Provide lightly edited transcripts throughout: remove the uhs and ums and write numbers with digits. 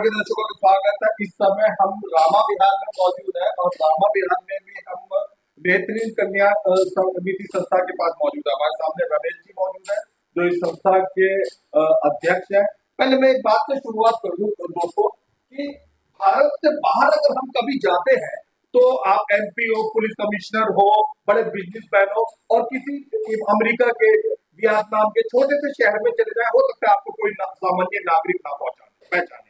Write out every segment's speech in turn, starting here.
के दर्शकों का स्वागत है। इस समय हम रामा विहार में मौजूद है और रामा विहार में भी हम बेहतरीन कन्या समिति संस्था के पास मौजूद है। हमारे सामने रमेश जी मौजूद है जो इस संस्था के अध्यक्ष है। पहले मैं एक बात से शुरुआत कर दूं दोस्तों कि भारत से बाहर अगर हम कभी जाते हैं तो आप एमपी हो, पुलिस कमिश्नर हो, बड़े बिजनेसमैन हो और किसी अमेरिका के, वियतनाम के छोटे से शहर में चले जाए, हो सकता है आपको कोई सामान्य नागरिक ना पहचाने।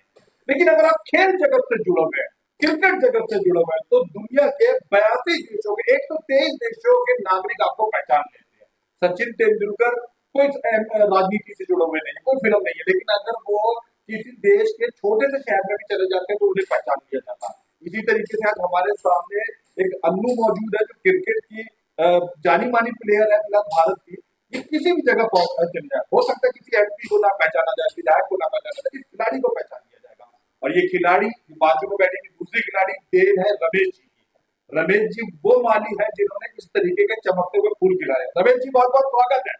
लेकिन अगर आप खेल जगत से जुड़े हुए हैं, क्रिकेट जगत से जुड़े हुए हैं, तो दुनिया के 82 देशों के 123 देशों के नागरिक आपको पहचान लेते हैं। सचिन तेंदुलकर कोई राजनीति से जुड़े हुए नहीं है, कोई फिल्म नहीं है, लेकिन अगर वो किसी देश के छोटे से शहर में भी चले जाते हैं तो उन्हें पहचान लिया जाता है। इसी तरीके से आज हमारे सामने एक अन्नू मौजूद है जो क्रिकेट की जानी मानी प्लेयर है भारत की। ये किसी भी जगह चल जाए, हो सकता है किसी एमपी को ना पहचाना जाए, विधायक को ना पहचाना जाए, इस खिलाड़ी को पहचान लिया जाएगा। और ये खिलाड़ी बाजू में बैठे दूसरी खिलाड़ी देन है रमेश जी की। रमेश जी वो माली है जिन्होंने इस तरीके के चमकते हुए फूल खिलाए। रमेश जी बहुत बहुत स्वागत है।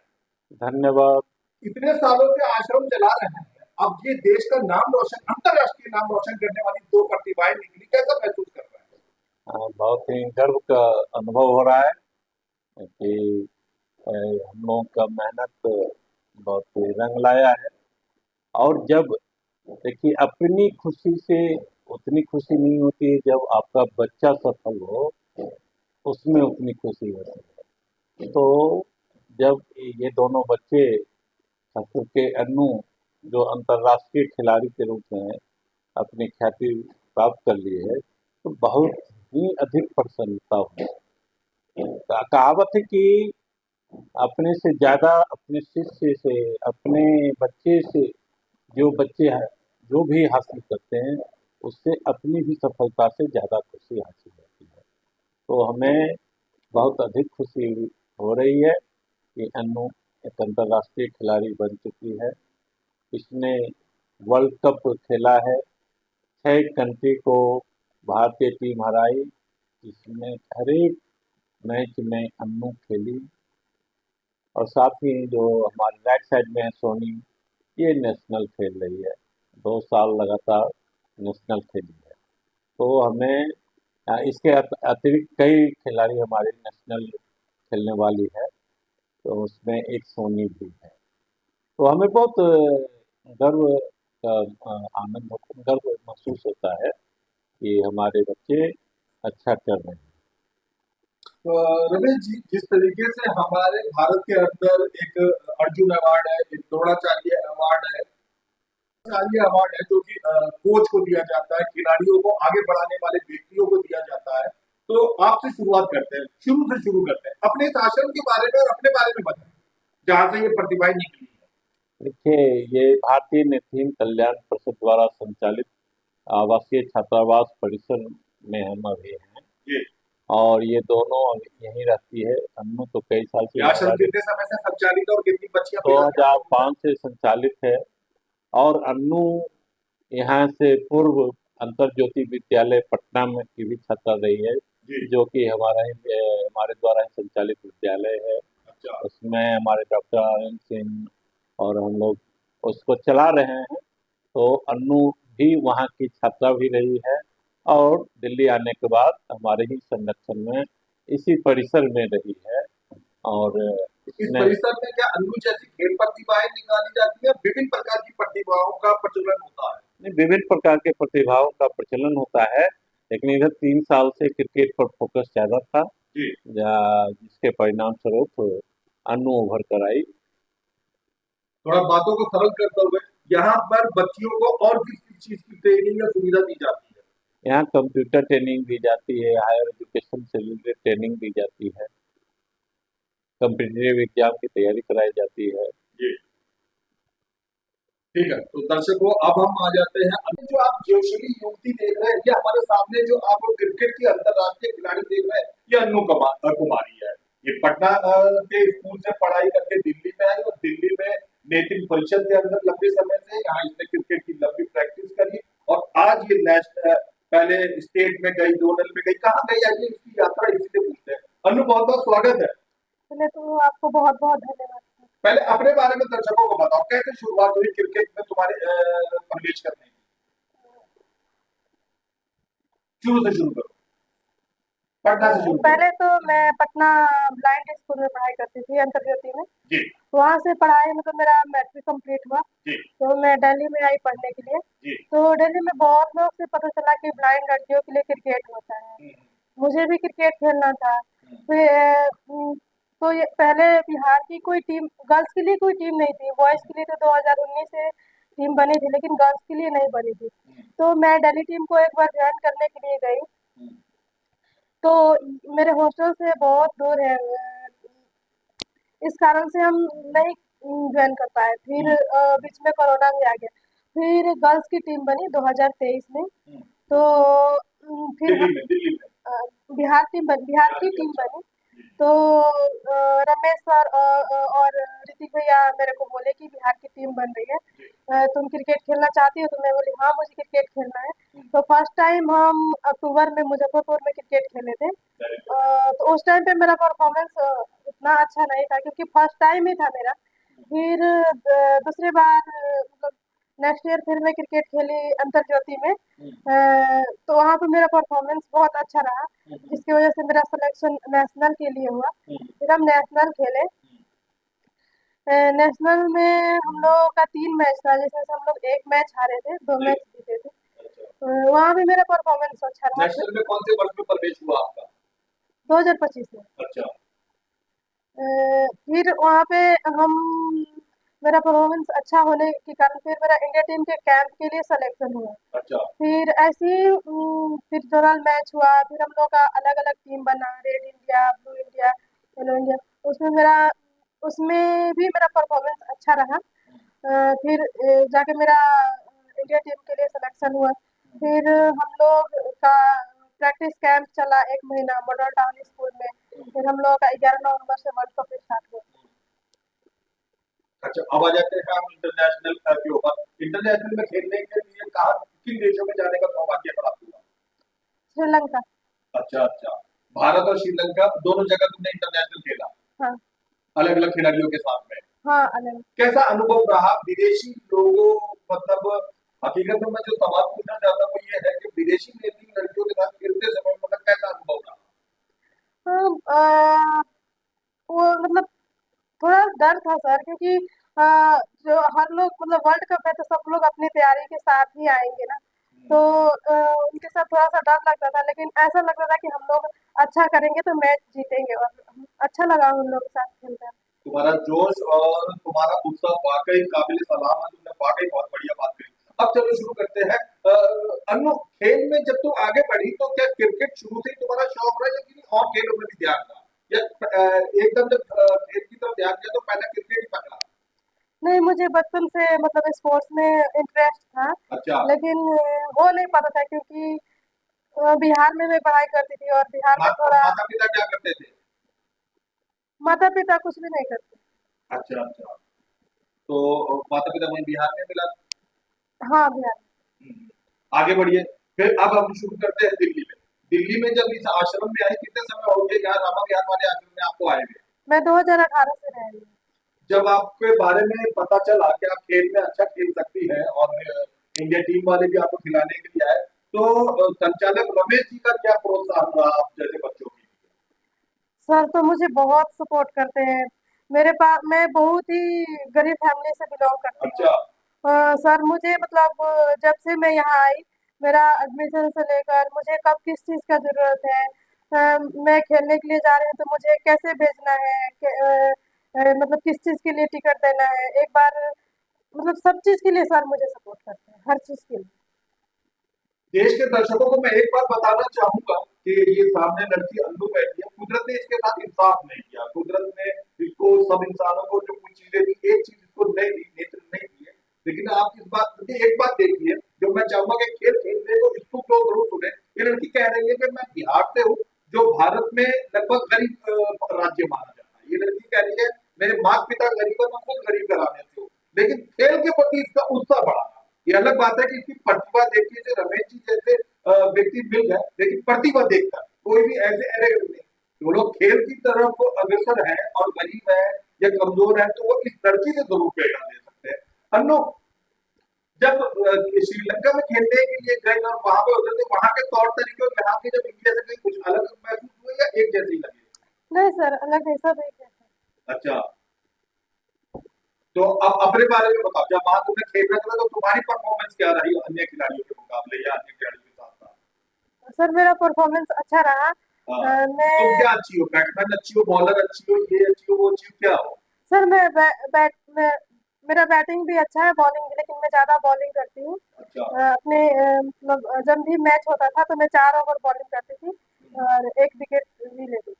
धन्यवाद। इतने सालों से आश्रम चला रहे हैं, अब ये देश का नाम रोशन, अंतरराष्ट्रीय नाम रोशन करने वाली दो प्रतिभाएं निकली, कैसा महसूस कर रहे हैं? बहुत ही गर्व का अनुभव हो रहा है कि हम लोगों का मेहनत बहुत ही रंग लाया है। और जब देखिए अपनी खुशी से उतनी खुशी नहीं होती है, जब आपका बच्चा सफल हो उसमें उतनी खुशी होती है। तो जब ये दोनों बच्चे ठाकुर के अन्नू जो अंतर्राष्ट्रीय खिलाड़ी के रूप में अपनी ख्याति प्राप्त कर ली है तो बहुत ही अधिक प्रसन्नता हुई। कहावत है कि अपने से ज्यादा अपने शिष्य से, अपने बच्चे से, जो बच्चे हैं जो भी हासिल करते हैं उससे अपनी भी सफलता से ज्यादा खुशी हासिल होती है। तो हमें बहुत अधिक खुशी हो रही है कि अन्नू एक अंतर्राष्ट्रीय खिलाड़ी बन चुकी है। इसने वर्ल्ड कप खेला है, 6 कंट्री को भारतीय टीम हराई, जिसमें हर एक मैच में अन्नू खेली। और साथ ही जो हमारे राइट साइड में है सोनी, ये नेशनल खेल रही है, 2 साल लगातार नेशनल खेली है। तो हमें इसके अतिरिक्त कई खिलाड़ी हमारे नेशनल खेलने वाली है, तो उसमें एक सोनी भी है। तो हमें बहुत गर्व का आनंद, गर्व महसूस होता है कि हमारे बच्चे अच्छा कर रहे हैं। रमेश जी, जिस तरीके से हमारे भारत के अंदर एक अर्जुन अवार्ड है, एक द्रोणाचार्य अवार्ड है, जो कि कोच को दिया जाता है, खिलाड़ियों को आगे बढ़ाने वाले व्यक्तियों को दिया जाता है। तो आपसे शुरुआत करते हैं, शुरू करते हैं अपने इस आश्रम के बारे में और अपने बारे में बताएं जहाँ से ये प्रतिभाएं निकली है। देखिए, ये भारतीय नेत्रहीन कल्याण परिषद द्वारा संचालित आवासीय छात्रावास परिसर में हम अभी हैं और ये दोनों यहीं रहती है। अन्नू तो कई साल से आश्रम कितने समय से संचालित और कितनी बच्चियां 2005 से संचालित है। और अन्नू यहाँ से पूर्व अंतर ज्योति विद्यालय पटना में की भी छात्रा रही है, जो कि हमारे द्वारा संचालित विद्यालय है। अच्छा। उसमें हमारे डॉक्टर आनंद सिंह और हम लोग उसको चला रहे हैं। तो अन्नू भी वहाँ की छात्रा भी रही है और दिल्ली आने के बाद हमारे ही संरक्षण में इसी परिसर में रही है। और इस परिसर में क्या अन्नू जैसी खेल प्रतिभाएं निकाली जाती है? विभिन्न प्रकार की प्रतिभाओं का प्रचलन होता है? नहीं, विभिन्न प्रकार के प्रतिभाओं का प्रचलन होता है, लेकिन इधर 3 साल से क्रिकेट पर फोकस ज्यादा था, जिसके परिणाम स्वरूप अन्नू उभर कर आई। थोड़ा बातों को सरल करते हुए, यहाँ पर बच्चियों को और किस चीज की ट्रेनिंग या सुविधा दी जाती है? यहाँ कंप्यूटर ट्रेनिंग दी जाती है, हायर एजुकेशन से रिलेटेड ट्रेनिंग दी जाती है, कॉम्पिटिटिव एग्जाम की तैयारी कराई जाती है। ठीक है, तो दर्शकों अब हम आ जाते हैं अभी जो आप जोशीली युवती देख रहे हैं, ये हमारे सामने जो आप क्रिकेट की अंतरराष्ट्रीय खिलाड़ी देख रहे हैं, ये अन्नू कुमारी है। ये पटना के स्कूल से पढ़ाई करके दिल्ली में आई और दिल्ली में नेतृत्व परिषद के अंदर लंबे समय से यहाँ इसने क्रिकेट की लंबी प्रैक्टिस करी और आज ये नेशनल, पहले स्टेट में गई, जोनल में गई, कहाँ गई आइए इसकी यात्रा इसी से पूछते हैं। अन्नू बहुत बहुत स्वागत है। पहले तो आपको बहुत बहुत धन्यवाद। पहले अपने बारे में दर्शकों को बताओ, कैसे शुरुआत हुई क्रिकेट में तुम्हारे प्रवेश करने की? शुरू से शुरू करो, पटना से शुरू करो। पहले तो मैं पटना ब्लाइंड स्कूल में पढ़ाई करती थी, अंतर्ज्योति में। जी वहाँ से पढ़ाई मतलब मेरा मैट्रिक कंप्लीट हुआ, जी तो मैं दिल्ली में आई पढ़ने के लिए। जी। तो दिल्ली में बहुत लोग से पता चला कि ब्लाइंड लड़कियों के लिए क्रिकेट होता है। हम्म, मुझे भी क्रिकेट खेलना था। फिर तो ये पहले बिहार की कोई टीम, गर्ल्स के लिए कोई टीम नहीं थी। बॉयज के लिए तो 2019 से टीम बनी थी, लेकिन गर्ल्स के लिए नहीं बनी थी। तो मैं दिल्ली टीम को एक बार ज्वाइन करने के लिए गई। हम्म, तो मेरे हॉस्टल से बहुत दूर है, इस कारण से हम नहीं ज्वाइन कर पाए। फिर बीच में कोरोना भी आ गया। फिर गर्ल्स की टीम बनी 2023 में। हम्म। तो फिर दिल्ली में बिहार की टीम अच्छा। बनी। तो रमेश सर और ऋतिक भैया मेरे को बोले कि बिहार की टीम बन रही है, तुम क्रिकेट खेलना चाहती हो? तो मैं बोली हाँ, मुझे क्रिकेट खेलना है। तो फर्स्ट टाइम हम अक्टूबर में मुजफ्फरपुर में क्रिकेट खेले थे। तो उस टाइम पे मेरा परफॉर्मेंस उतना अच्छा नहीं था, क्योंकि फर्स्ट टाइम ही था मेरा। फिर दूसरी बार मतलब नेक्स्ट ईयर फिर मैं क्रिकेट खेली अंतर्ज्योति में। तो वहाँ पे मेरा परफॉर्मेंस बहुत अच्छा रहा, जिसकी वजह से मेरा सिलेक्शन नेशनल के लिए हुआ। फिर हम नेशनल खेले। नेशनल में हम लोगों का 3 मैच था, जिसमें से हम लोग 1 मैच हारे थे, 2 मैच जीते थे। वहाँ भी मेरा परफॉर्मेंस अच्छा रहा। नेशनल में कौन से वर्ष में प्रवेश हुआ आपका? 2025 में। अच्छा फिर वहाँ पे हम मेरा परफॉर्मेंस अच्छा होने के कारण फिर मेरा इंडिया टीम के कैंप के लिए सिलेक्शन हुआ। अच्छा फिर ऐसे ही फिर जोनल मैच हुआ। फिर हम लोग का अलग-अलग टीम बना, red India, blue India, yellow India. उसमें मेरा उसमें भी मेरा परफॉर्मेंस अच्छा रहा। फिर जाके मेरा इंडिया टीम के लिए सिलेक्शन हुआ। फिर हम लोग का प्रैक्टिस कैंप चला 1 महीना मॉडल टाउन स्कूल में। फिर हम लोगों का 11 नवंबर से वर्ल्ड कप स्टार्ट हुआ। अच्छा। अब आ जाते हैं हम इंटरनेशनल के ऊपर। इंटरनेशनल में खेलने के लिए कहाँ किन देशों में जाने का सौभाग्य प्राप्त हुआ? श्रीलंका। अच्छा अच्छा। भारत और श्रीलंका दोनों जगह तुमने इंटरनेशनल खेला, हाँ, अलग अलग खिलाड़ियों के साथ में। हाँ, अलग। कैसा अनुभव रहा विदेशी लोगों, मतलब हकीकत में मैं जो सवाल पूछना चाहता हूँ वो ये है कि विदेशी लड़कियों के साथ खेलते समय मतलब कैसा अनुभव रहा? हाँ, वो मतलब थोड़ा डर था सर, क्योंकि अ, जो हर लोग मतलब वर्ल्ड कप है तो सब लोग अपनी तैयारी के साथ ही आएँगे ना। तो उनके साथ थोड़ा-सा डर लगता था, लेकिन ऐसा लगता था कि हम लोग अच्छा करेंगे तो मैच जीतेंगे, और अच्छा लगा उन लोग के साथ खेलकर। तुम्हारा जोश और तुम्हारा उत्साह वाकई काबिल सलाम है, तुमने वाकई बहुत बढ़िया बात कही। अब चलो शुरू करते हैं। अनु, खेल में जब तुम आगे बढ़ी तो क्या क्रिकेट शुरू से ही तुम्हारा शौक रहा या किसी और खेलों में भी ध्यान था, या एकदम जब खेल की तरफ ध्यान दिया तो पहले क्रिकेट ही पकड़ा? नहीं, मुझे बचपन से मतलब स्पोर्ट्स में इंटरेस्ट था, अच्छा। लेकिन वो नहीं पता था, क्योंकि बिहार में मैं पढ़ाई करती थी और बिहार में थोड़ा माता पिता क्या करते थे? माता-पिता कुछ भी नहीं करते। अच्छा अच्छा। तो माता पिता वहीं बिहार में मिला। हाँ, बिहार में। हम्म। आगे बढ़िए। फिर अब हम शुरू करते हैं दिल्ली में। दिल्ली में जब इस आश्रम में आई कितने समय हो गया यहाँ रामा विहार वाले आश्रम में आपको आए हुए? मैं 2018 से रह रही हूँ। जब आपके बारे में पता चला कि आप खेल में अच्छा खेल सकती हैं और इंडिया टीम वाले भी आपको खिलाने के लिए आए, तो संचालक रमेश जी का क्या प्रोत्साहन रहा आप जैसे बच्चों के लिए? सर तो मुझे बहुत सपोर्ट करते हैं। मेरे पास मैं बहुत ही गरीब फैमिली से बिलॉन्ग करती हूँ। अच्छा। सर मुझे मतलब जब से मैं यहाँ आई, मेरा एडमिशन से लेकर मुझे कब किस चीज़ का ज़रूरत है, मैं खेलने के लिए जा रही हूँ तो मुझे कैसे भेजना है, मतलब किस चीज़ के लिए टिकट देना है, एक बार मतलब सब चीज़ के लिए सर मुझे सपोर्ट करते हैं, हर चीज़ के लिए। देश के दर्शकों को मैं एक बात बताना चाहूंगा कि ये सामने लड़की अन्नू बैठी है, कुदरत ने इसके साथ इंसाफ नहीं किया। कुदरत ने इसको, सब इंसानों को जो कुछ चीजें दी, एक चीज इसको नहीं दी, नेत्र नहीं दिए। लेकिन आप इस बात देखिए, एक बात देखिए जो मैं चाहूंगा कि खेल खेलने को इसको लोग जरूर सुने। ये लड़की कह रही है कि मैं बिहार से हूँ, जो भारत में लगभग गरीब राज्य माना जाता है। ये लड़की कह रही है मेरे माता पिता गरीब है, मैं खुद गरीब घराने से हूँ, लेकिन खेल के प्रति इसका उत्साह बढ़ा। ये अलग बात है कि इसकी प्रतिभा देखिए, जो रमेश जी जैसे व्यक्ति मिल गए, लेकिन प्रतिभा देखकर कोई भी ऐसे एरोगेंट नहीं। जो लोग खेल की तरफ अग्रसर है और गरीब है या कमजोर है, तो वो इस लड़की से जरूर प्रेरणा ले सकते हैं। अन्नो, जब श्रीलंका में खेलने के लिए गए और वहां पे होते थे, वहां के तौर तरीके और यहाँ के जब इंडिया से गए, कुछ अलग महसूस हुए या एक जैसे ही लगे? नहीं सर, अलग है, सब एक जैसा। अच्छा, तो अब अपने बारे में बताओ, जब वहां तुमने खेलना था तो तुम्हारी परफॉर्मेंस क्या रही अन्य खिलाड़ियों के मुकाबले या अन्य खिलाड़ियों के साथ साथ? सर मेरा परफॉर्मेंस अच्छा रहा। हाँ, तुम मैं क्या अच्छी हो, बैट्समैन अच्छी हो, बॉलर अच्छी हो, ये अच्छी हो, वो अच्छी हो, क्या हो? सर मैं मेरा बैटिंग भी अच्छा है, बॉलिंग भी, लेकिन मैं ज्यादा बॉलिंग करती हूँ। अच्छा। अपने मतलब जब भी मैच होता था तो मैं 4 ओवर बॉलिंग करती थी और 1 विकेट भी लेती थी।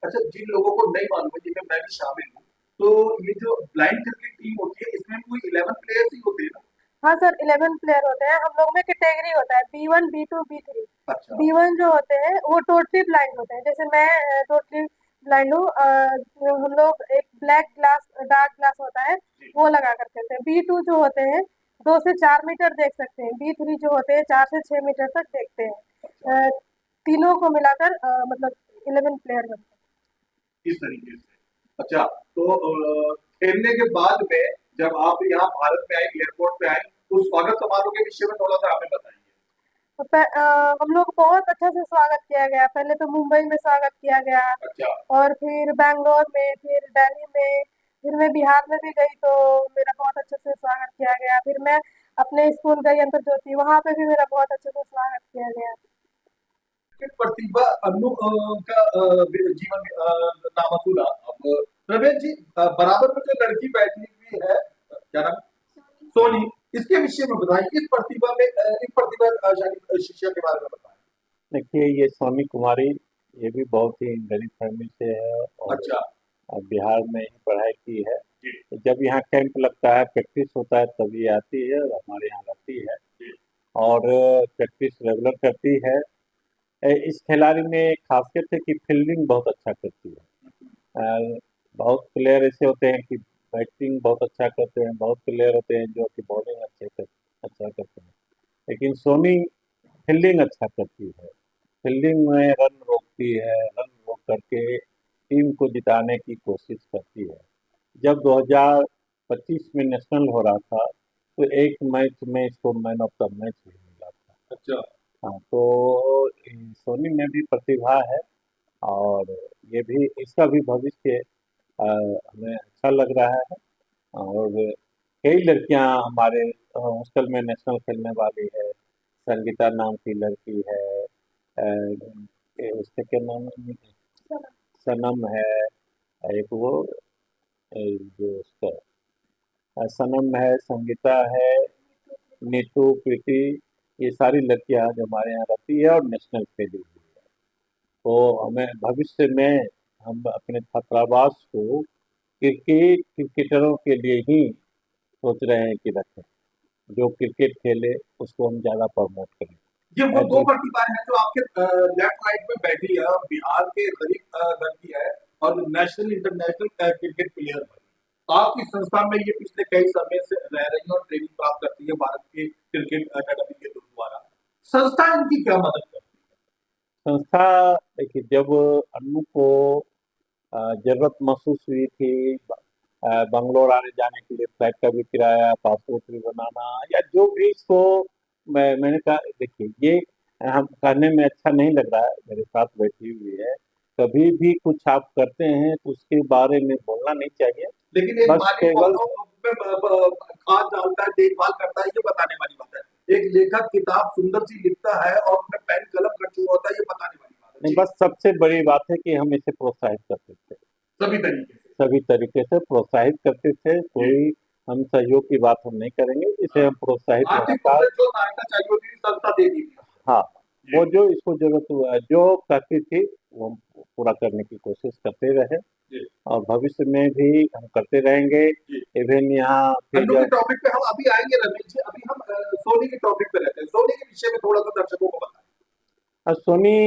अच्छा, जिन लोगों को नहीं मालूम है, जिनमें मैं भी शामिल हूँ, तो ये जो ब्लाइंड क्रिकेट टीम होती है, इसमें कोई 11 प्लेयर्स ही होते हैं ना? हाँ सर, 11 प्लेयर होते हैं। हम लोग में कैटेगरी होता है B1, B2, B3। अच्छा। B1 जो होते हैं वो टोटली ब्लाइंड होते हैं, जैसे मैं टोटली ब्लाइंड हूँ। हम लोग एक ब्लैक ग्लास, डार्क ग्लास होता है, जी। वो लगा कर खेलते हैं। B2 जो होते हैं 2 से 4 मीटर देख सकते हैं। B3 जो होते हैं 4 से 6 मीटर तक देखते अच्छा, हैं। तीनों को मिलाकर मतलब 11 प्लेयर बनते हैं। इस तरीके से। अच्छा, तो खेलने के बाद में जब आप यहाँ भारत में आए, एयरपोर्ट पे आए, उस स्वागत समारोह के विषय में थोड़ा-सा हमें बताइए? हम लोग को बहुत अच्छा से स्वागत किया गया। पहले तो मुंबई में स्वागत किया गया, अच्छा। और फिर बैंगलोर में, फिर दिल्ली में, फिर मैं बिहार में भी गई तो मेरा बहुत अच्छे से स्वागत किया गया। फिर मैं अपने स्कूल गई अंतर ज्योति, वहाँ पे भी मेरा बहुत अच्छे से स्वागत किया गया। कि प्रतिभा अनु का जीवन नामा सुना। अब प्रवेश जी, बराबर में जो लड़की बैठी हुई है, क्या नाम? सोनी। इसके विषय में बताइए, इस प्रतिभा में इस प्रतिभा शिष्या के बारे में बताएं। देखिए ये सोनी कुमारी, ये भी बहुत ही गरीब फैमिली से है और अच्छा। बिहार में ही पढ़ाई की है। जी। तो जब यहाँ कैंप लगता है, प्रैक्टिस होता है, तभी आती है और हमारे यहाँ रहती है जी। और प्रैक्टिस रेगुलर करती है। इस खिलाड़ी में खासियत है कि फील्डिंग बहुत अच्छा करती है। बहुत प्लेयर ऐसे होते हैं कि बैटिंग बहुत अच्छा करते हैं, बहुत प्लेयर होते हैं जो कि बॉलिंग अच्छा करते हैं, लेकिन सोनी फील्डिंग अच्छा करती है। फील्डिंग में रन रोकती है, रन रोक करके टीम को जिताने की कोशिश करती है। जब 2025 में नेशनल हो रहा था तो एक मैच में इसको मैन ऑफ द मैच भी मिला था। अच्छा। हाँ, तो सोनी में भी प्रतिभा है और ये भी, इसका भी भविष्य हमें अच्छा लग रहा है। और कई लड़कियां हमारे हॉस्टल में नेशनल खेलने वाली है। संगीता नाम की लड़की है, उसके क्या नाम है, सनम है, एक वो जो उसका सनम है, संगीता है, नीतू, प्रीति, ये सारी लड़कियां जो हमारे यहाँ रहती है और नेशनल खेली हुई है। तो हमें भविष्य में हम अपने छात्रावास को क्रिकेटरों के लिए ही सोच रहे हैं कि रखें, जो क्रिकेट खेले उसको हम ज़्यादा प्रमोट करें। ये वो दो जो प्रतिभाएं हैं जो आपके लेफ्ट राइट में बैठी है, बिहार के गरीब लड़की है और नेशनल इंटरनेशनल क्रिकेट प्लेयर बनी। आपकी संस्था में ये पिछले कई समय से रह रही है और ट्रेनिंग प्राप्त करती है भारत के क्रिकेट अकादमी के द्वारा। संस्था इनकी क्या मदद करती संस्था, देखिए जब अन्नू को ज़रूरत महसूस हुई थी बंगलोर आने जाने के लिए, फ्लाइट का भी किराया, पासपोर्ट भी बनाना, या जो भी इसको मैंने कहा देखिए ये हम कहने में अच्छा नहीं लग रहा है, मेरे साथ बैठी हुई है, कभी भी कुछ आप करते हैं तो उसके बारे में बोलना नहीं चाहिए, है? लेकिन एक बस माली केवल पौधों में खाद डालता है, देखभाल करता है, ये बताने वाली बात है। एक लेखक किताब सुंदर सी लिखता है और उसमें पेन कलम कर चुका होता है, ये बताने वाली बात है नहीं, जी। बस सबसे बड़ी बात है कि हम इसे प्रोत्साहित करते थे, सभी तरीके से। सभी तरीके से प्रोत्साहित करते थे, जी। कोई हम सहयोग की बात हम नहीं करेंगे, इसे हाँ। हम प्रोत्साहित आर्थिक रूप लगातार। से जो सहायता चाहिए होती थी, संस्था दे दी थी। हाँ, जी। वो जो इसको ज़रूरत हुआ जो करती थी वो हम पूरा करने की कोशिश करते रहे जी। और भविष्य में भी हम करते रहेंगे। जी। इवन यहाँ फिर अन्नू के जब टॉपिक पे हम अभी आएंगे रमेश जी, अभी हम सोनी के टॉपिक पे रहते हैं। सोनी के विषय में थोड़ा सा दर्शकों को बताएं। सोनी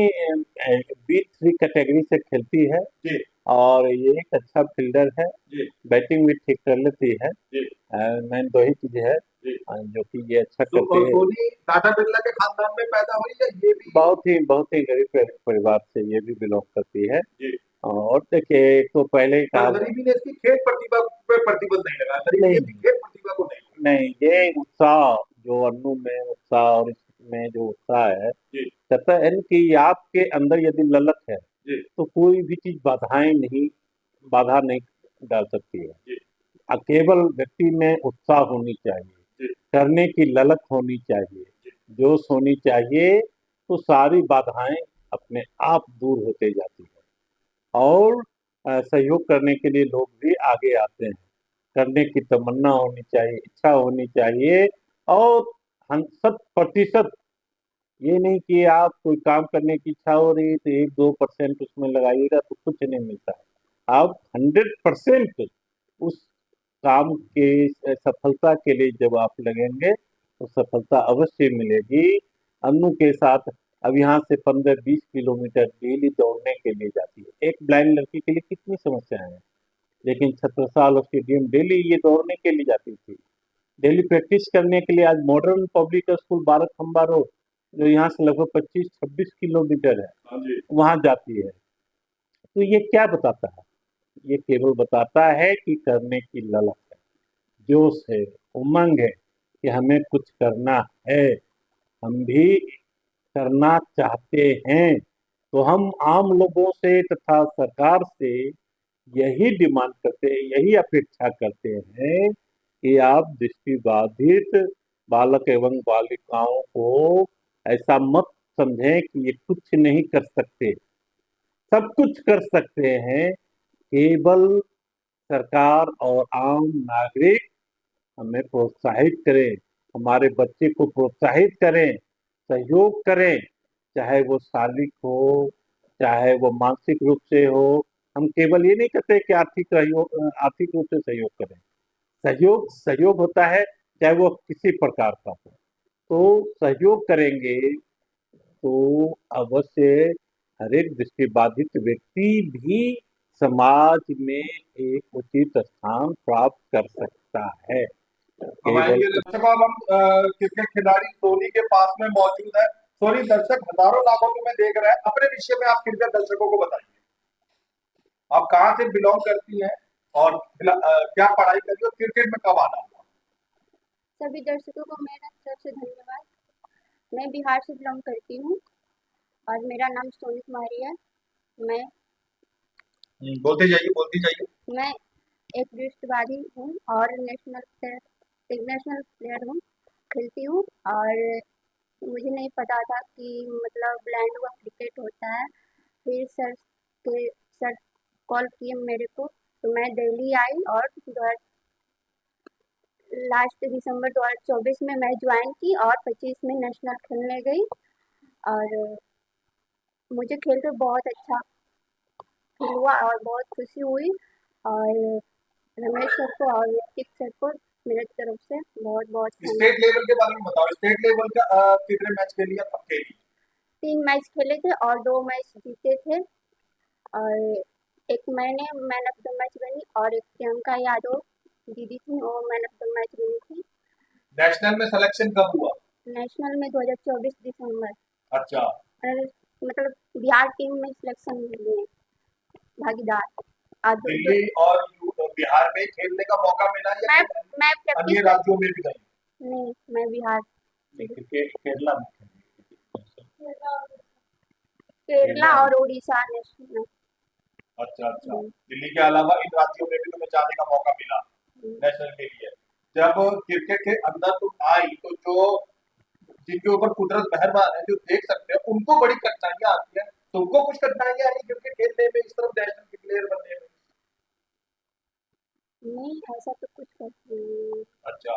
B3 कैटेगरी से खेलती है जी। और ये एक अच्छा फील्डर है, जी। बैटिंग भी ठीक कर लेती है। जी। मेन दो ही चीज़ है जी। जो कि ये अच्छा करती है। सोनी टाटा बिरला के खानदान में पैदा हुई या ये भी? बहुत ही गरीब परिवार से ये भी बिलोंग करती है। जी। और देखिए एक तो पहले ही पर कहा, गरीबी ने इसकी खेल प्रतिभा पे प्रतिबंध नहीं लगाया, गरीबी नहीं ने इसकी खेल प्रतिभा को नहीं नहीं, ये उत्साह जो अन्नू में उत्साह और इसमें जो उत्साह है, जी कहता है कि आपके अंदर यदि ललक है जी तो कोई भी चीज बाधा नहीं डाल सकती है। जी केवल व्यक्ति में उत्साह होनी चाहिए, जी करने की ललक होनी चाहिए, जी जोश होनी चाहिए, तो सारी बाधाएं अपने आप दूर होते जाती है और सहयोग करने के लिए लोग भी आगे आते हैं। करने की तमन्ना होनी चाहिए, इच्छा होनी चाहिए और हम 100% ये नहीं कि आप कोई काम करने की इच्छा हो रही है तो 1-2% उसमें लगाइएगा तो कुछ नहीं मिलता है। आप 100% उस काम के सफलता के लिए जब आप लगेंगे तो सफलता अवश्य मिलेगी। अन्नू के साथ अब यहाँ से 15-20 किलोमीटर डेली दौड़ने के लिए जाती है। एक ब्लाइंड लड़की के लिए कितनी समस्याएं हैं, लेकिन छत्रसाल स्टेडियम डेली ये दौड़ने के लिए जाती थी। डेली प्रैक्टिस करने के लिए आज मॉडर्न पब्लिक स्कूल 12 खंबा रोड जो यहाँ से लगभग 25-26 किलोमीटर है, हाँ जी वहां जाती है। तो ये क्या बताता है? ये केवल बताता है कि करने की ललक है, जोश है, उमंग है कि हमें कुछ करना है, हम भी करना चाहते हैं। तो हम आम लोगों से तथा सरकार से यही डिमांड करते हैं, यही अपेक्षा करते हैं कि आप दृष्टिबाधित बालक एवं बालिकाओं को ऐसा मत समझें कि ये कुछ नहीं कर सकते, सब कुछ कर सकते हैं। केवल सरकार और आम नागरिक हमें प्रोत्साहित करें, हमारे बच्चे को प्रोत्साहित करें, सहयोग करें, चाहे वो शारीरिक हो, चाहे वो मानसिक रूप से हो। हम केवल ये नहीं कहते कि आर्थिक रूप से सहयोग करें। सहयोग सहयोग होता है, चाहे वो किसी प्रकार का हो। तो सहयोग करेंगे तो अवश्य हर एक दृष्टिबाधित व्यक्ति भी समाज में एक उचित स्थान प्राप्त कर सकता है। हम केवल आएंगे दर्शकों। अब हम क्रिकेट खिलाड़ी सोनी के पास में मौजूद है। सोनी, दर्शक हजारों लाखों में देख रहे हैं, अपने विषय में आप कृपया दर्शकों को बताइए। आप कहाँ से बिलोंग करती हैं और क्या पढ़ाई करी और क्रिकेट में कब आना हुआ? सभी दर्शकों को मेरा तरफ से धन्यवाद। मैं बिहार से बिलोंग करती हूँ और मेरा नाम सोनी कुमारी है। मैं बोलते जाइए, बोलती जाइए। मैं एक दृष्टिबाधित हूँ और नेशनल प्लेयर हूँ, खेलती हूँ। और मुझे नहीं पता था कि मतलब ब्लाइंड का क्रिकेट होता है। फिर सर कॉल किए मेरे को, तो मैं दिल्ली आई और लास्ट दिसंबर 2024 में मैं ज्वाइन की और 25 में नेशनल खेलने गई। और मुझे खेल कर बहुत अच्छा फील हुआ और बहुत खुशी हुई। और रमेश सर को और ऋतिक सर को मेरे तरफ से बहुत बहुत स्टेट लेवल के बारे में बताओ। स्टेट लेवल का कितने मैच खेली और कब खेली? 3 मैच खेले थे और 2 मैच जीते थे। और एक मैंने मैन ऑफ द मैच बनी और एक प्रियंका यादव दीदी थी, वो मैन ऑफ द मैच बनी थी। नेशनल में सिलेक्शन कब हुआ? नेशनल में 2024 दिसंबर। अच्छा, और मतलब बिहार टीम में सिलेक्शन हुए भागीदार। आज दिल्ली और बिहार में खेलने का मौका मिला या मैं फिर मैं अन्य प्रैक्टिस राज्यों में भी गई? नहीं, मैं बिहार क्रिकेट केरला में केरला और उड़ीसा नेशनल। अच्छा अच्छा, दिल्ली के अलावा इन राज्यों में भी तुम्हें जाने का मौका मिला नेशनल के लिए। जब क्रिकेट के अंदर तुम आई तो जो जिनके ऊपर कुदरत मेहरबान है, जो देख सकते हैं, उनको बड़ी कठिनाइयां आती है। तुमको कुछ कठिनाइयां आई क्रिकेट खेलने में, इस तरफ नेशनल के प्लेयर बनने में? नहीं, ऐसा तो कुछ करती नहीं। अच्छा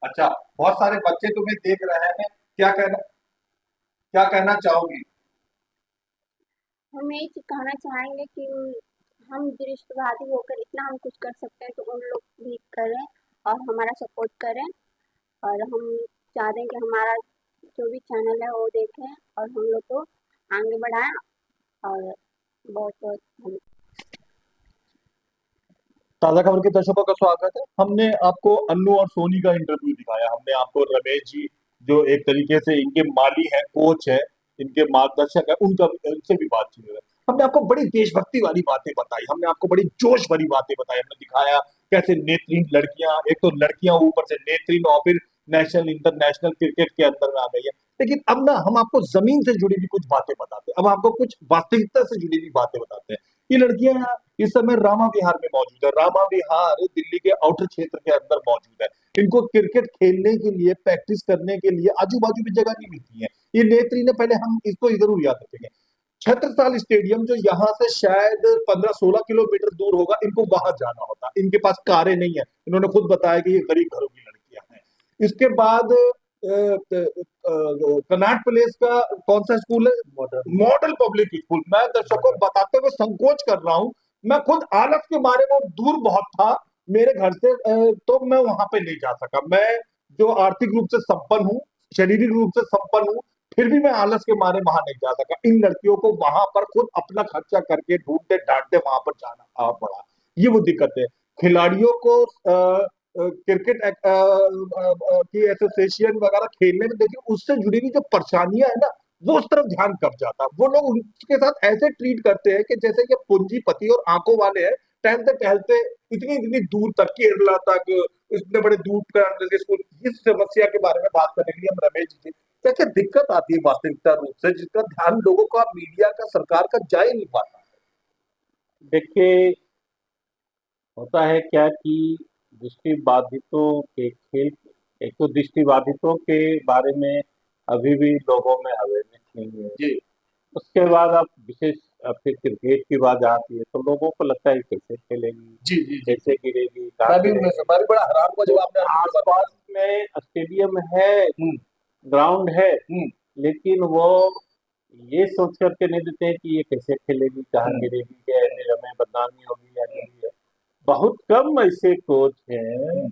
अच्छा, बहुत सारे बच्चे तुम्हें देख रहे हैं, क्या कहना चाहोगी? हम यही कहना चाहेंगे कि हम दृष्टिबाधित होकर इतना हम कुछ कर सकते हैं तो उन लोग भी करें और हमारा सपोर्ट करें। और हम चाहते हैं कि हमारा जो भी चैनल है वो देखें और हम लोग को आगे बढ़ाएं। और बहुत बहुत धन्यवाद। ताजा खबर के दर्शकों का स्वागत है। हमने आपको अन्नू और सोनी का इंटरव्यू दिखाया। हमने आपको रमेश जी, जो एक तरीके से इनके माली है, कोच है, इनके मार्गदर्शक है, उनसे भी बातचीत है। हमने आपको बड़ी देशभक्ति वाली बातें बताई, हमने आपको बड़ी जोश भरी बातें बताई, हमने दिखाया कैसे नेत्रहीन लड़कियां, एक तो लड़कियां ऊपर से नेत्रहीन और फिर नेशनल इंटरनेशनल क्रिकेट के अंदर में आ गई है। लेकिन अब ना हम आपको जमीन से जुड़ी हुई कुछ बातें बताते हैं, अब आपको कुछ वास्तविकता से जुड़ी हुई बातें बताते हैं। ये लड़कियां इस समय रामा विहार में मौजूद है। रामा विहार दिल्ली के आउटर क्षेत्र के अंदर मौजूद है। इनको क्रिकेट खेलने के लिए, प्रैक्टिस करने के लिए आजू बाजू में जगह नहीं मिलती है। ये नेत्री ने, पहले हम इसको जरूर याद रखेंगे, छत्रसाल स्टेडियम जो यहाँ से शायद 15-16 किलोमीटर दूर होगा, इनको वहां जाना होता। इनके पास कारें नहीं है। इन्होंने खुद बताया कि ये गरीब घरों की लड़कियां हैं। इसके बाद कनाट प्लेस का कौन सा स्कूल है? Model public school. मैं दर्शकों बताते हुए संकोच कर रहा हूं, मैं खुद आलस के मारे वो दूर बहुत था मेरे घर से, तो मैं वहां पे नहीं जा सका। मैं जो आर्थिक रूप से संपन्न हूँ, शारीरिक रूप से संपन्न हूँ, फिर भी मैं आलस के मारे वहां नहीं जा सका। इन लड़कियों को वहां पर खुद अपना खर्चा करके ढूंढते डांटते वहां पर जाना पड़ा। ये वो दिक्कत है। खिलाड़ियों को क्रिकेट की एसोसिएशन वगैरह खेलने में, देखिए उससे जुड़ी हुई जो परेशानियां है ना, वो उस तरफ ध्यान कब जाता। वो लोग उनके साथ ऐसे ट्रीट करते हैं कि जैसे ये पूंजीपति और आंखों वाले हैं। टहलते टहलते इतनी इतनी दूर तक, केरला तक, इतने बड़े दूर का स्कूल। इस समस्या के बारे में बात करने के लिए हम रमेश जी, क्या दिक्कत आती है वास्तविकता रूप से, जिसका ध्यान लोगों का, मीडिया का, सरकार का जा ही नहीं पाता? देखिए, होता है क्या कि दृष्टिबाधितों के खेल, एक तो दृष्टिबाधितों के बारे में अभी भी लोगों में अवेयरनेस नहीं है जी उसके बाद आप विशेष फिर क्रिकेट की बात आती है तो लोगों को लगता है कैसे खेलेगी, जी जी जी कैसे गिरेगी, कहाँ मैं भी उनमें गिरेगी। से, मैं भी बड़ा हैरान हुआ तो जब आपने आसपास में स्टेडियम है, हम्म ग्राउंड है, हम्म लेकिन वो ये सोच करके नहीं देते हैं कि ये कैसे खेलेगी, कहाँ हम्म गिरेगी, क्या फिर हमें बदनामी होगी या नहीं है। बहुत कम ऐसे कोच हैं हम्म,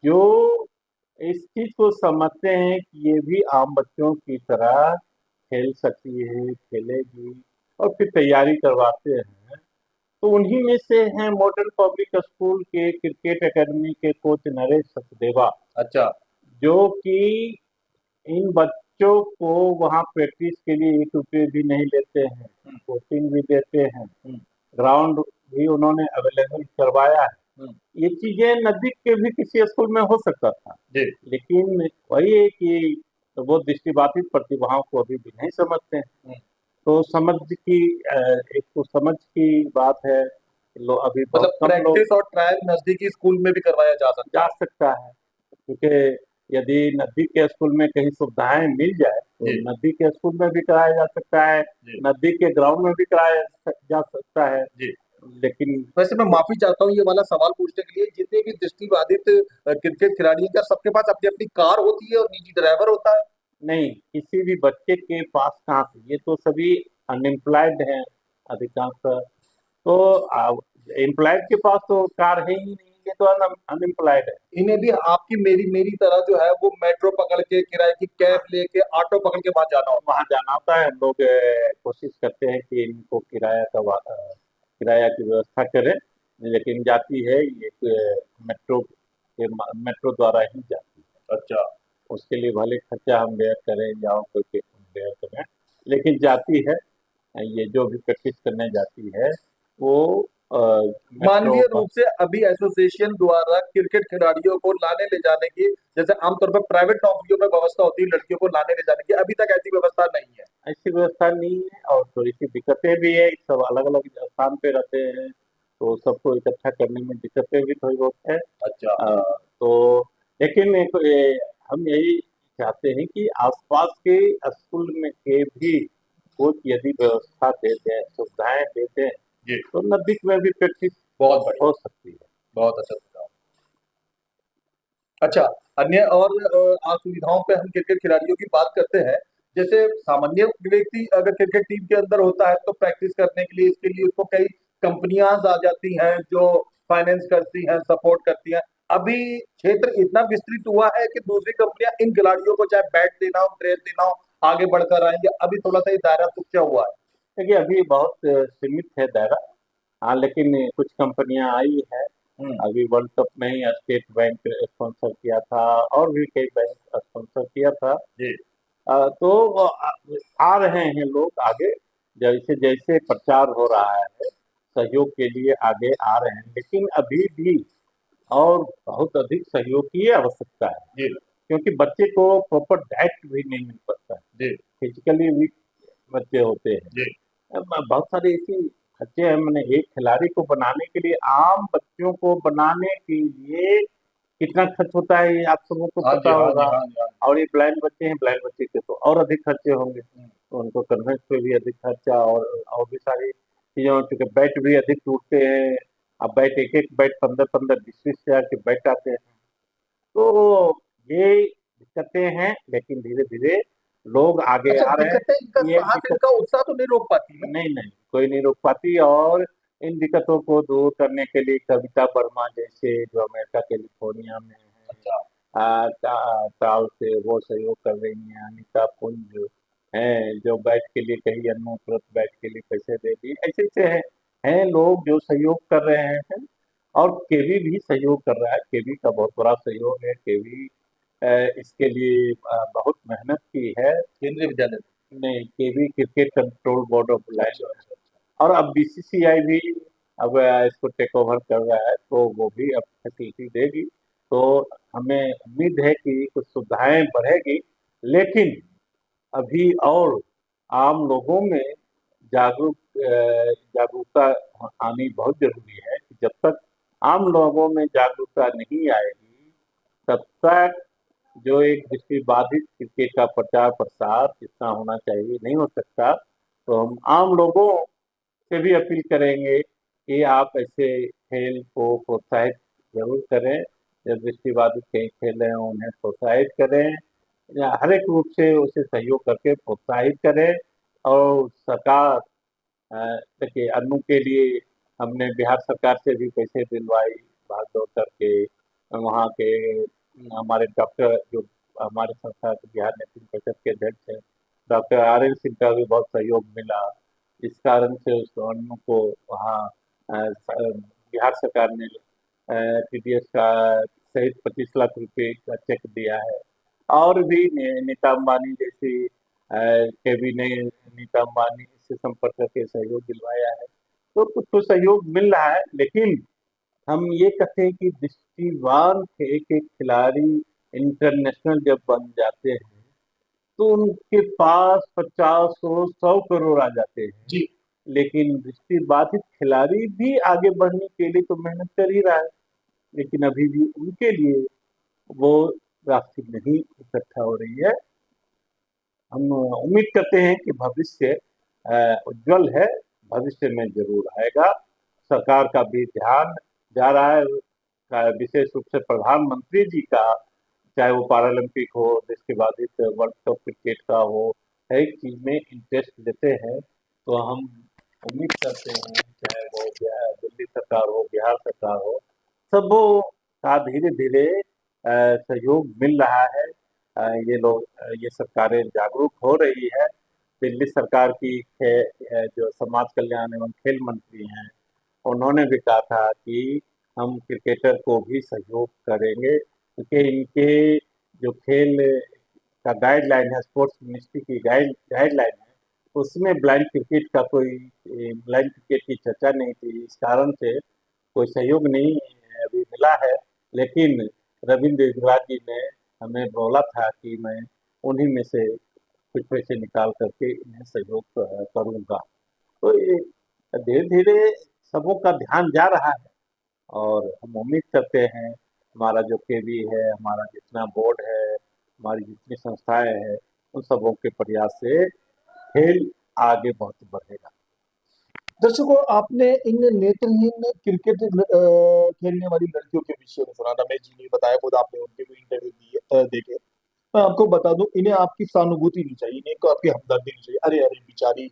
जो इस चीज को समझते हैं कि ये भी आम बच्चों की तरह खेल सकती है, खेलेगी, और फिर तैयारी करवाते हैं। तो उन्हीं में से हैं मॉडर्न पब्लिक स्कूल के क्रिकेट एकेडमी के कोच नरेश सचदेवा, अच्छा जो कि इन बच्चों को वहाँ प्रैक्टिस के लिए 1 रुपये भी नहीं लेते हैं, हम्म कोचिंग भी देते हैं, हम्म ग्राउंड भी उन्होंने अवेलेबल करवाया है। हम्म, ये चीजें नजदीक के भी किसी स्कूल में हो सकता था, जी लेकिन वही है कि तो वो दृष्टिबाधित प्रतिभाओं को अभी भी नहीं समझते हैं। हम्म। तो समझ की एक तो समझ की बात है, अभी बहुत मतलब कम लोग प्रैक्टिस और ट्रायल नजदीकी स्कूल में भी करवाया जा सकता जा है? सकता है, क्योंकि यदि नजदीक के स्कूल में कहीं सुविधाएं मिल जाए तो जी नजदीक के स्कूल में भी कराया जा सकता है, जी नजदीक के ग्राउंड में भी कराया जा सकता है। जी लेकिन वैसे मैं माफी चाहता हूँ ये वाला सवाल पूछने के लिए। जितने भी दृष्टिबाधित क्रिकेट खिलाड़ी हैं, क्या सबके पास अपनी अपनी कार होती है और निजी ड्राइवर होता है? नहीं, किसी भी बच्चे के पास कहाँ से, ये तो सभी अनएम्प्लॉयड हैं अधिकांश। तो एम्प्लॉयड के पास तो कार है ही नहीं, ये तो अनएम्प्लॉयड है। इन्हें भी आपकी मेरी मेरी तरह जो है वो मेट्रो पकड़ के, किराए की कैब लेके, ऑटो पकड़ के वहां जाना होता वहाँ जाना होता है। हम लोग कोशिश करते हैं कि इनको किराया की व्यवस्था करें, लेकिन जाती है ये मेट्रो द्वारा ही जाती है। अच्छा है। उसके लिए भले खर्चा हम बेयर करें या कोई बेयर करें, लेकिन जाती है। ये जो भी प्रैक्टिस करने जाती है वो मेट्रो मानवीय बस। रूप से अभी एसोसिएशन द्वारा क्रिकेट खिलाड़ियों को लाने ले जाने की, जैसे आमतौर पर प्राइवेट नौकरियों में व्यवस्था होती है लड़कियों को लाने ले जाने की, अभी तक ऐसी व्यवस्था नहीं है। ऐसी व्यवस्था नहीं है और थोड़ी सी दिक्कतें भी है, सब अलग अलग स्थान पे रहते हैं तो सबको इकट्ठा करने में दिक्कतें भी थोड़ी बहुत है। अच्छा तो लेकिन हम यही चाहते हैं कि आसपास के स्कूल में के भी कोच यदि व्यवस्था दे दें, सुविधाएं दे दें, जी तो नजदीक में भी प्रैक्टिस बहुत बढ़िया, हो सकती है। बहुत अच्छा सुझाव। अच्छा, अन्य और असुविधाओं पे हम क्रिकेट खिलाड़ियों की बात करते हैं। जैसे सामान्य व्यक्ति अगर क्रिकेट टीम के अंदर होता है तो प्रैक्टिस करने के लिए, इसके लिए उसको कई कंपनियां आ जाती हैं जो फाइनेंस करती हैं, सपोर्ट करती हैं। अभी क्षेत्र इतना विस्तृत हुआ है कि दूसरी कंपनियां इन खिलाड़ियों को चाहे बैट देना हो, ड्रेस देना हो, आगे बढ़कर आएंगे। अभी थोड़ा सा ये दायरा सूखा हुआ है। देखिए, अभी बहुत सीमित है दायरा। हाँ, लेकिन कुछ कंपनियां आई है। हम्म अभी वर्ल्ड कप में ही स्टेट बैंक स्पॉन्सर किया था और भी कई बैंक स्पॉन्सर किया था। जी तो आ रहे हैं लोग आगे, जैसे जैसे प्रचार हो रहा है सहयोग के लिए आगे आ रहे हैं, लेकिन अभी भी और बहुत अधिक सहयोग की आवश्यकता है, जी क्योंकि बच्चे को प्रॉपर डाइट भी नहीं मिल पाता है, जी फिजिकली वीक बच्चे होते हैं। जी बहुत सारे ऐसे बच्चे हैं, मैंने एक खिलाड़ी को बनाने के लिए, आम बच्चों को बनाने के लिए कितना खर्च होता है ये आप सबों को हाँ पता जी हाँ जी होगा। हाँ जी हाँ जी। और ये ब्लाइंड बच्चे हैं, ब्लाइंड बच्चे के तो और अधिक खर्चे होंगे, हम्म, तो उनको कन्वेंस पे भी अधिक खर्चा, और भी सारी चीज़ों, चूंकि बैट भी अधिक टूटते हैं। अब बैट, एक एक बैट 15-15 20-20 हजार के बैट आते हैं। तो ये दिक्कतें हैं, लेकिन धीरे धीरे लोग आगे अच्छा, आ रहे हैं। दिक्कतें इनका ये साहस, दिक्कत इनका उत्साह तो नहीं रोक पाती ना। नहीं नहीं, कोई नहीं रोक पाती। और इन दिक्कतों को दूर करने के लिए कविता वर्मा जैसे, जो अमेरिका कैलिफोर्निया में है, अच्छा साल से वो सहयोग कर रही हैं। अनिता पुंज हैं जो बैट के लिए, कहीं अन्नू तुरंत बैट के लिए पैसे दे दी, ऐसे ऐसे हैं लोग जो सहयोग कर रहे हैं। और केवी भी सहयोग कर रहा है, केवी का बहुत बड़ा सहयोग है। केवी इसके लिए बहुत मेहनत की है। केंद्रीय विद्यालय। नहीं, केवी क्रिकेट कंट्रोल बोर्ड ऑफ अच्छा लाइफ, अच्छा अच्छा। और अब बीसीसीआई भी अब इसको टेक ओवर कर रहा है, तो वो भी अब फैसिलिटी देगी। तो हमें उम्मीद है कि कुछ सुविधाएं बढ़ेगी, लेकिन अभी और आम लोगों में जागरूकता आनी बहुत जरूरी है। कि जब तक आम लोगों में जागरूकता नहीं आएगी, तब तक जो एक दृष्टिबाधित क्रिकेट का प्रचार प्रसार जितना होना चाहिए नहीं हो सकता। तो हम आम लोगों से भी अपील करेंगे कि आप ऐसे खेल को प्रोत्साहित जरूर करें। जब दृष्टिबाधित कहीं खेल रहे हों उन्हें प्रोत्साहित करें, या हर एक रूप से उसे सहयोग करके प्रोत्साहित करें। और सरकार, देखिए अन्नू के लिए हमने बिहार सरकार से भी पैसे दिलवाई, भाग दौड़ करके। वहाँ के हमारे डॉक्टर, जो हमारे संस्था के बिहार नेतृत्व परिषद के अध्यक्ष हैं, डॉक्टर RN सिंह का भी बहुत सहयोग मिला। इस कारण से उस अन्नू को वहाँ बिहार सरकार ने TDS का सहित 25 लाख रुपए का चेक दिया है। और भी नीता अंबानी जैसी, केवी ने नीता अंबानी से संपर्क करके सहयोग दिलवाया है। तो कुछ तो सहयोग मिल रहा है, लेकिन हम ये कहते हैं कि दृष्टिवान के एक एक खिलाड़ी इंटरनेशनल जब बन जाते हैं, तो उनके पास 50-100 करोड़ आ जाते हैं। जी लेकिन दृष्टिबाधित खिलाड़ी भी आगे बढ़ने के लिए तो मेहनत कर ही रहा है, लेकिन अभी भी उनके लिए वो राशि नहीं इकट्ठा हो रही है। हम उम्मीद करते हैं कि भविष्य उज्जवल है, भविष्य में जरूर आएगा। सरकार का भी ध्यान जा रहा है, विशेष रूप से प्रधानमंत्री जी का, चाहे वो पैरालंपिक हो, जिसके बाद वर्ल्ड कप क्रिकेट का हो, हर एक चीज में इंटरेस्ट लेते हैं। तो हम उम्मीद करते हैं, चाहे वो दिल्ली सरकार हो, बिहार सरकार हो, सबों का धीरे धीरे सहयोग मिल रहा है। ये सरकारें जागरूक हो रही है। दिल्ली सरकार की जो समाज कल्याण एवं खेल मंत्री हैं, उन्होंने भी कहा था कि हम क्रिकेटर को भी सहयोग करेंगे, क्योंकि इनके जो खेल का गाइडलाइन है, स्पोर्ट्स मिनिस्ट्री की गाइडलाइन है, उसमें ब्लाइंड क्रिकेट का कोई, ब्लाइंड क्रिकेट की चर्चा नहीं थी। इस कारण से कोई सहयोग नहीं अभी मिला है। लेकिन रविंद्र इंदिरा जी ने हमें बोला था कि मैं उन्हीं में से कुछ पैसे निकाल करके इन्हें सहयोग करूंगा। तो ये धीरे धीरे सबों का ध्यान जा रहा है, और हम उम्मीद करते हैं हमारा जो केवी है, हमारा जितना बोर्ड है, हमारी जितनी संस्थाएं हैं, उन सबों के प्रयास से खेल आगे बहुत बढ़ेगा। दर्शकों, आपने इन नेत्रहीन क्रिकेट खेलने वाली लड़कियों के विषय में सुना। रमेश जी ने बताया, खुद आपने उनके भी इंटरव्यू दिए देखे। मैं आपको बता दूं, इन्हें आपकी सहानुभूति नहीं चाहिए, इन्हें को आपकी हमदर्दी नहीं चाहिए। अरे अरे बेचारी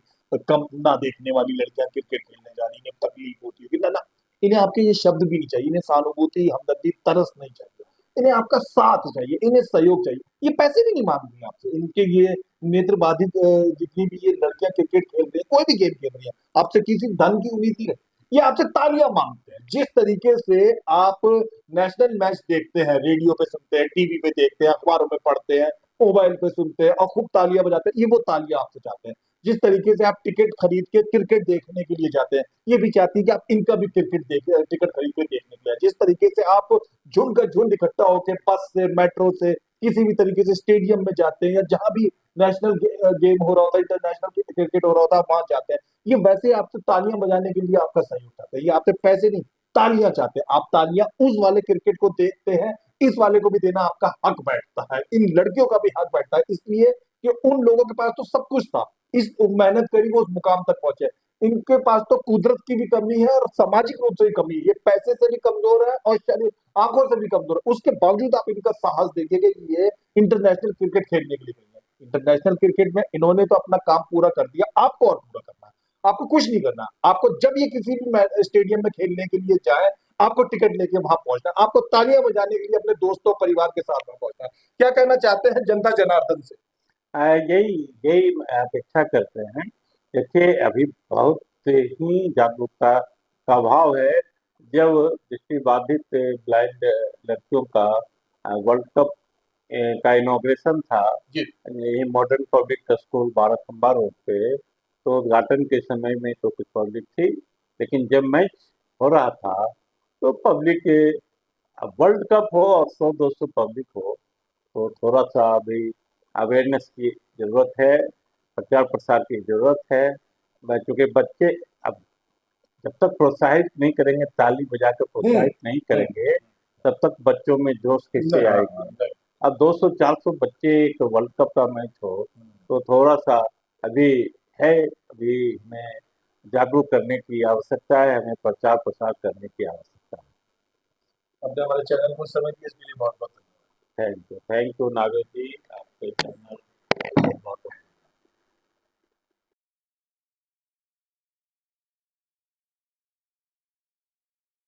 कम ना देखने वाली लड़कियां क्रिकेट खेलने जा रही, इन्हें तकलीफ होती होगी, ना ना। इन्हें आपके ये शब्द भी नहीं चाहिए, इन्हें सहानुभूति, हमदर्दी, तरस नहीं चाहिए। इन्हें आपका साथ चाहिए, इन्हें सहयोग चाहिए। ये पैसे भी नहीं मांगती आपसे। इनके ये नेत्र बाधित जितनी भी ये लड़कियां क्रिकेट खेल रही है, कोई भी गेम खेल रही है, आपसे किसी धन की उम्मीद नहीं है। ये आपसे तालियां मांगते हैं। जिस तरीके से आप नेशनल मैच देखते हैं, रेडियो पे सुनते हैं, टीवी पे देखते हैं, अखबारों में पढ़ते हैं, मोबाइल पे सुनते हैं और खूब तालियां बजाते हैं, ये वो तालियां आपसे चाहते हैं। जिस तरीके से आप टिकट खरीद के क्रिकेट देखने के लिए जाते हैं, ये भी चाहती है कि आप इनका भी टिकट खरीद के देखने के लिए, जिस तरीके से आप झुंड का झुंड इकट्ठा होकर बस से, मेट्रो से, किसी भी तरीके से स्टेडियम में जाते हैं या जहां भी नेशनल गेम हो रहा होता है, इंटरनेशनल क्रिकेट हो रहा होता है, वहां जाते हैं। ये वैसे आपसे तालियां बजाने के लिए आपका सहयोग चाहते हैं, ये आपसे पैसे नहीं, तालियां चाहते हैं। आप तालियां उस वाले क्रिकेट को देखते हैं, इस वाले को भी देना आपका हक बैठता है, इन लड़कियों का भी हक बैठता है, इसलिए कि उन लोगों के पास तो सब कुछ था, इस मेहनत करी वो उस मुकाम तक पहुंचे। इनके पास तो कुदरत की भी कमी है और सामाजिक रूप से भी कमी है, ये पैसे से भी कमजोर है और शरीर आंखों से भी कमजोर है, उसके बावजूद आप इनका साहस देखिए कि ये इंटरनेशनल क्रिकेट खेलने के लिए गई है। इंटरनेशनल क्रिकेट में इन्होंने तो अपना काम पूरा कर दिया, आपको और पूरा करना है। आपको कुछ नहीं करना, आपको जब ये किसी भी स्टेडियम में खेलने के लिए जाए, आपको टिकट लेके वहां पहुंचना है, आपको तालियां बजाने के लिए अपने दोस्तों परिवार के साथ वहां पहुंचना है। क्या कहना चाहते हैं जनता जनार्दन से? यही यही अपेक्षा करते हैं। देखिए अभी बहुत ही जागरूकता का अभाव है। जब दृष्टिबाधित ब्लाइंड लड़कियों का वर्ल्ड कप का इनॉग्रेशन था, जी ये modern public school Barakhamba road पे, तो उद्घाटन के समय में तो कुछ पब्लिक थी, लेकिन जब मैच हो रहा था तो पब्लिक, वर्ल्ड कप हो और 100-200 पब्लिक हो, तो थोड़ा सा अभी अवेयरनेस की जरूरत है, प्रचार प्रसार की जरूरत है। चूंकि बच्चे अब जब तक प्रोत्साहित नहीं करेंगे, ताली बजाकर प्रोत्साहित नहीं करेंगे, तब तक बच्चों में जोश कैसे आएगी। अब 200-400 बच्चे एक वर्ल्ड कप का मैच हो, तो थोड़ा सा अभी है, अभी हमें जागरूक करने की आवश्यकता है, हमें प्रचार प्रसार करने की आवश्यकता अपने हमारे चैनल को समय दिए इसके लिए बहुत बहुत धन्यवाद। है। थैंक यू नागर जी, आपके चैनल बहुत